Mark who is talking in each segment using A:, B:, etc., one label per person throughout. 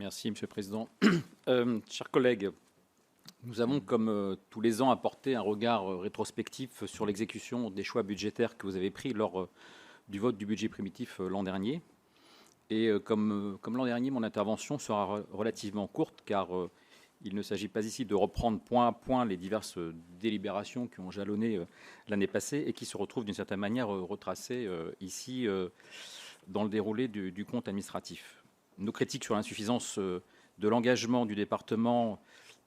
A: Merci, Monsieur le Président. Chers collègues, nous avons, comme tous les ans, apporté un regard rétrospectif sur l'exécution des choix budgétaires que vous avez pris lors du vote du budget primitif l'an dernier. Et comme l'an dernier, mon intervention sera relativement courte, car il ne s'agit pas ici de reprendre point à point les diverses délibérations qui ont jalonné l'année passée et qui se retrouvent d'une certaine manière retracées ici dans le déroulé du compte administratif. Nos critiques sur l'insuffisance de l'engagement du département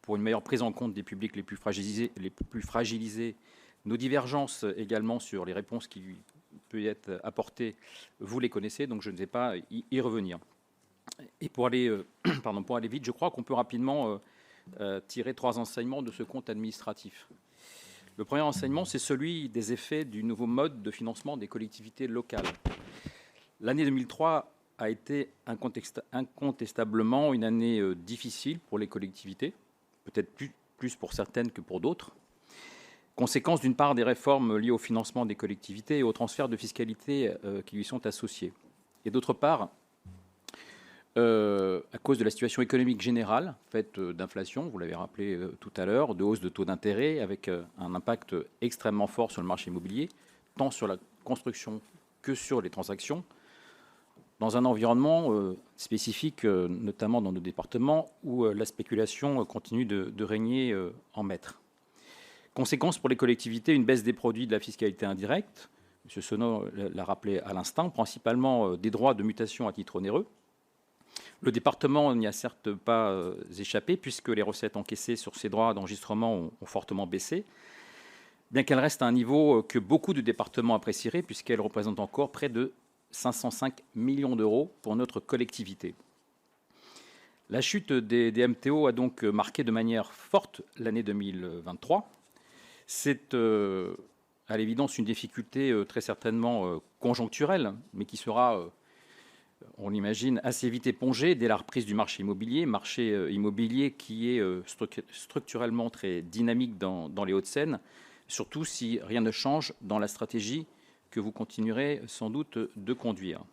A: pour une meilleure prise en compte des publics les plus fragilisés, nos divergences également sur les réponses qui lui peuvent être apportées, vous les connaissez, donc je ne vais pas y revenir. Et pour aller vite, je crois qu'on peut rapidement tirer 3 enseignements de ce compte administratif. Le premier enseignement, c'est celui des effets du nouveau mode de financement des collectivités locales. L'année 2003 a été incontestablement une année difficile pour les collectivités, peut-être plus pour certaines que pour d'autres. Conséquence d'une part des réformes liées au financement des collectivités et au transfert de fiscalité qui lui sont associées. Et d'autre part, à cause de la situation économique générale, faite d'inflation, vous l'avez rappelé tout à l'heure, de hausse de taux d'intérêt, avec un impact extrêmement fort sur le marché immobilier, tant sur la construction que sur les transactions, dans un environnement spécifique, notamment dans nos départements, où la spéculation continue de régner en maître. Conséquence pour les collectivités, une baisse des produits de la fiscalité indirecte, M. Sonnot l'a rappelé à l'instant, principalement des droits de mutation à titre onéreux. Le département n'y a certes pas échappé, puisque les recettes encaissées sur ces droits d'enregistrement ont fortement baissé, bien qu'elles restent à un niveau que beaucoup de départements apprécieraient, puisqu'elles représentent encore près de 505 millions d'euros pour notre collectivité. La chute des MTO a donc marqué de manière forte l'année 2023. C'est à l'évidence une difficulté très certainement conjoncturelle, mais qui sera, on l'imagine, assez vite épongée dès la reprise du marché immobilier qui est structurellement très dynamique dans les Hauts-de-Seine, surtout si rien ne change dans la stratégie que vous continuerez sans doute de conduire.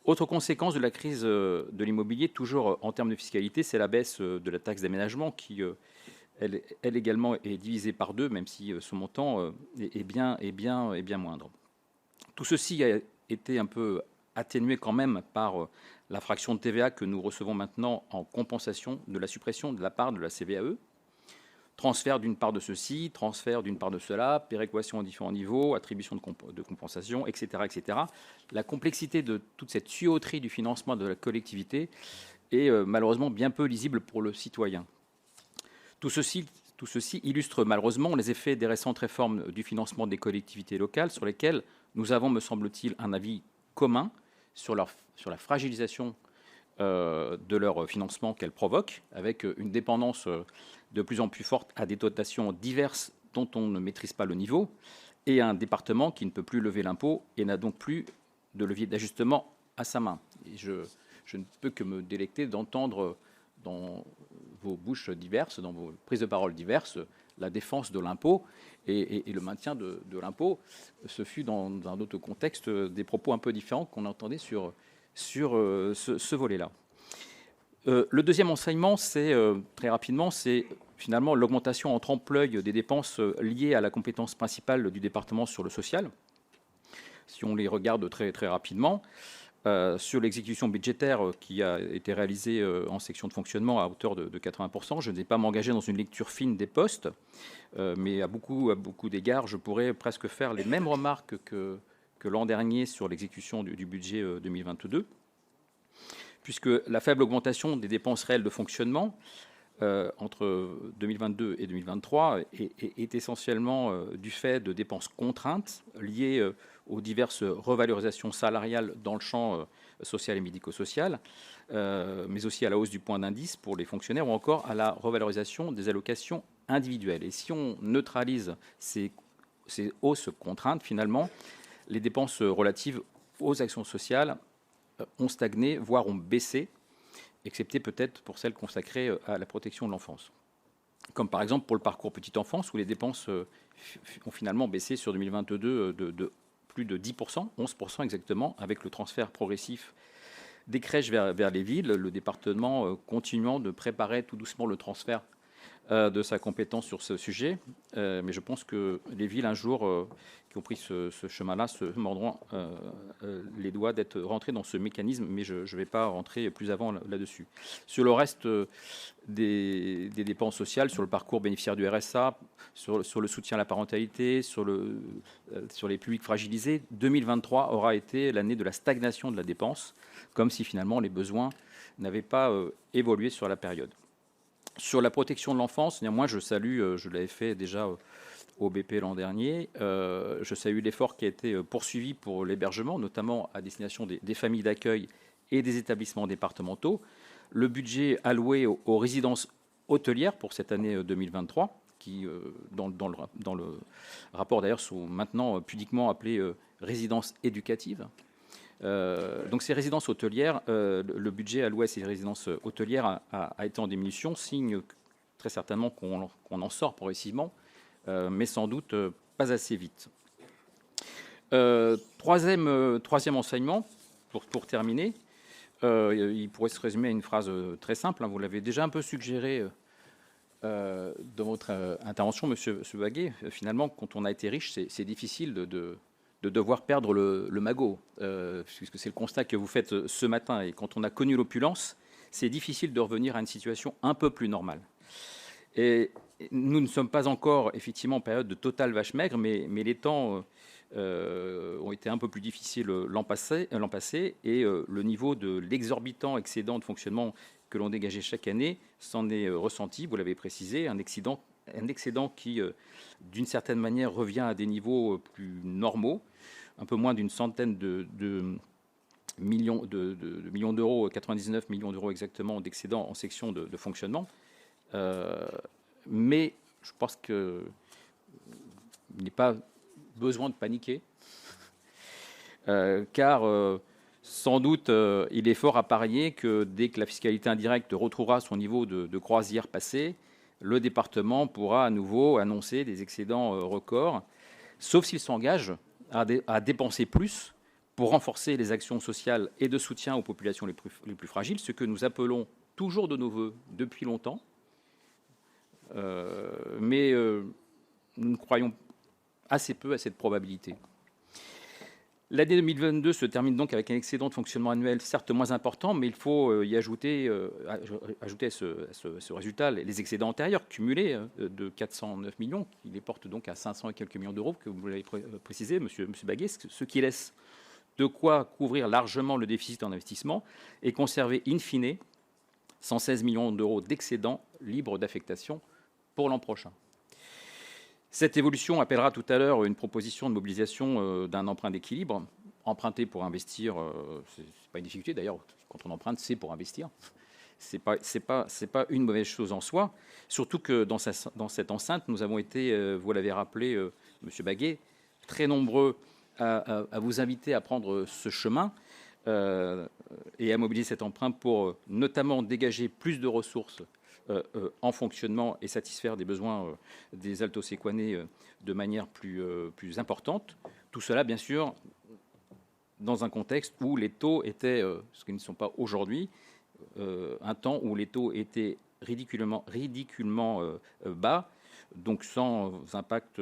A: Autre conséquence de la crise de l'immobilier, toujours en termes de fiscalité, c'est la baisse de la taxe d'aménagement qui, elle également, est divisée par 2, même si son montant est bien moindre. Tout ceci a été un peu atténué quand même par la fraction de TVA que nous recevons maintenant en compensation de la suppression de la part de la CVAE. Transfert d'une part de ceci, transfert d'une part de cela, péréquation à différents niveaux, attribution de compensation, etc., etc. La complexité de toute cette tuyauterie du financement de la collectivité est malheureusement bien peu lisible pour le citoyen. Tout ceci illustre malheureusement les effets des récentes réformes du financement des collectivités locales sur lesquelles nous avons, me semble-t-il, un avis commun sur la fragilisation de leur financement qu'elles provoquent, avec une dépendance de plus en plus forte à des dotations diverses dont on ne maîtrise pas le niveau, et un département qui ne peut plus lever l'impôt et n'a donc plus de levier d'ajustement à sa main. Et je ne peux que me délecter d'entendre dans vos bouches diverses, dans vos prises de parole diverses, la défense de l'impôt et le maintien de l'impôt. Ce fut dans un autre contexte des propos un peu différents qu'on entendait sur ce volet-là. Le deuxième enseignement, c'est très rapidement, c'est finalement l'augmentation en trompe-l'œil des dépenses liées à la compétence principale du département sur le social. Si on les regarde très, très rapidement, sur l'exécution budgétaire qui a été réalisée en section de fonctionnement à hauteur de 80%, je ne vais pas m'engager dans une lecture fine des postes, mais à beaucoup d'égards, je pourrais presque faire les mêmes remarques que l'an dernier sur l'exécution du budget 2022, puisque la faible augmentation des dépenses réelles de fonctionnement entre 2022 et 2023 est essentiellement du fait de dépenses contraintes liées aux diverses revalorisations salariales dans le champ social et médico-social, mais aussi à la hausse du point d'indice pour les fonctionnaires ou encore à la revalorisation des allocations individuelles. Et si on neutralise ces hausses contraintes, finalement, les dépenses relatives aux actions sociales ont stagné, voire ont baissé, excepté peut-être pour celles consacrées à la protection de l'enfance. Comme par exemple pour le parcours petite enfance, où les dépenses ont finalement baissé sur 2022 de plus de 10%, 11% exactement, avec le transfert progressif des crèches vers les villes, le département continuant de préparer tout doucement le transfert de sa compétence sur ce sujet. Mais je pense que les villes, un jour, qui ont pris ce chemin-là, se mordront les doigts d'être rentrées dans ce mécanisme, mais je ne vais pas rentrer plus avant là-dessus. Sur le reste des dépenses sociales, sur le parcours bénéficiaire du RSA, sur le soutien à la parentalité, sur les publics fragilisés, 2023 aura été l'année de la stagnation de la dépense, comme si finalement les besoins n'avaient pas évolué sur la période. Sur la protection de l'enfance, néanmoins, je salue, je l'avais fait déjà au BP l'an dernier, je salue l'effort qui a été poursuivi pour l'hébergement, notamment à destination des familles d'accueil et des établissements départementaux. Le budget alloué aux résidences hôtelières pour cette année 2023, qui, dans le rapport d'ailleurs, sont maintenant pudiquement appelées résidences éducatives. Donc ces résidences hôtelières, le budget alloué à ces résidences hôtelières a été en diminution, signe très certainement qu'on en sort progressivement, mais sans doute pas assez vite. Troisième enseignement, pour terminer, il pourrait se résumer à une phrase très simple, hein, vous l'avez déjà un peu suggéré dans votre intervention, Monsieur Baguet. Finalement, quand on a été riche, c'est difficile de devoir perdre le magot, puisque c'est le constat que vous faites ce matin. Et quand on a connu l'opulence, c'est difficile de revenir à une situation un peu plus normale. Et nous ne sommes pas encore, effectivement, en période de totale vache maigre, mais les temps ont été un peu plus difficiles l'an passé, et le niveau de l'exorbitant excédent de fonctionnement que l'on dégageait chaque année s'en est ressenti, vous l'avez précisé, un excédent qui, d'une certaine manière, revient à des niveaux plus normaux, un peu moins d'une centaine de millions d'euros, 99 millions d'euros exactement d'excédent en section de fonctionnement. Mais je pense qu'il n'est pas besoin de paniquer, car sans doute il est fort à parier que dès que la fiscalité indirecte retrouvera son niveau de croisière passé, le département pourra à nouveau annoncer des excédents records, sauf s'il s'engage à dépenser plus pour renforcer les actions sociales et de soutien aux populations les plus fragiles, ce que nous appelons toujours de nos voeux depuis longtemps. Mais nous ne croyons assez peu à cette probabilité. L'année 2022 se termine donc avec un excédent de fonctionnement annuel certes moins important, mais il faut y ajouter à ce résultat les excédents antérieurs cumulés de 409 millions, qui les portent donc à 500 et quelques millions d'euros, que vous l'avez précisé, monsieur Baguet, ce qui laisse de quoi couvrir largement le déficit en investissement et conserver in fine 116 millions d'euros d'excédents libres d'affectation pour l'an prochain. Cette évolution appellera tout à l'heure une proposition de mobilisation d'un emprunt d'équilibre. Emprunter pour investir, ce n'est pas une difficulté. D'ailleurs, quand on emprunte, c'est pour investir. Ce n'est pas une mauvaise chose en soi. Surtout que dans cette enceinte, nous avons été, vous l'avez rappelé, Monsieur Baguet, très nombreux à vous inviter à prendre ce chemin et à mobiliser cet emprunt pour notamment dégager plus de ressources en fonctionnement et satisfaire des besoins des alto-séquanais de manière plus importante. Tout cela, bien sûr, dans un contexte où les taux étaient, ce qu'ils ne sont pas aujourd'hui, un temps où les taux étaient ridiculement bas, donc sans impact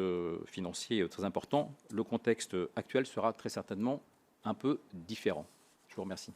A: financier très important. Le contexte actuel sera très certainement un peu différent. Je vous remercie.